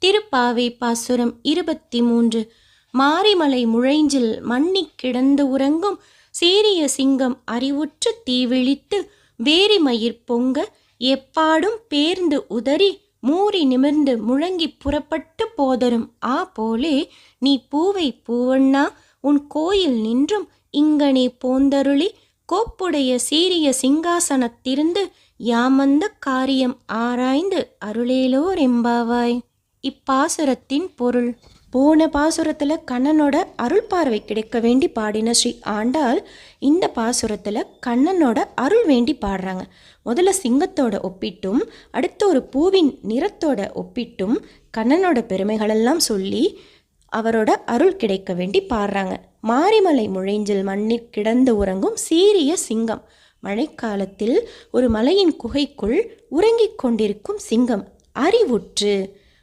திருப்பாவை பாசுரம் 23. மாரிமலை முழைஞ்சில் மன்னிக் கிடந்து உறங்கும் சீரிய சிங்கம் அறிவுற்று தீவிழித்து வேரிமயிர் பொங்க எப்பாடும் பேர்ந்து உதறி மூறி நிமிர்ந்து முழங்கி புறப்பட்டு போதரும் போலே நீ பூவை பூவண்ணா உன் கோயில் நின்றும் இங்கனே போந்தருளி கோப்புடைய சீரிய சிங்காசனத்திருந்து யாமந்த காரியம் ஆராய்ந்து அருளேலோர் எம்பாவாய். இப்பாசுரத்தின் பொருள். போன பாசுரத்தில் கண்ணனோட அருள் பார்வை கிடைக்க வேண்டி பாடின ஸ்ரீ ஆண்டாள் இந்த பாசுரத்தில் கண்ணனோட அருள் வேண்டி பாடுறாங்க. முதல்ல சிங்கத்தோட ஒப்பிட்டும் அடுத்து ஒரு பூவின் நிறத்தோட ஒப்பிட்டும் கண்ணனோட பெருமைகளெல்லாம் சொல்லி அவரோட அருள் கிடைக்க வேண்டி பாடுறாங்க. மாரிமலை முழைஞ்சில் மண்ணில் கிடந்து உறங்கும் சீரிய சிங்கம். மழைக்காலத்தில் ஒரு மலையின் குகைக்குள் உறங்கிக் கொண்டிருக்கும் சிங்கம் அறிவுற்று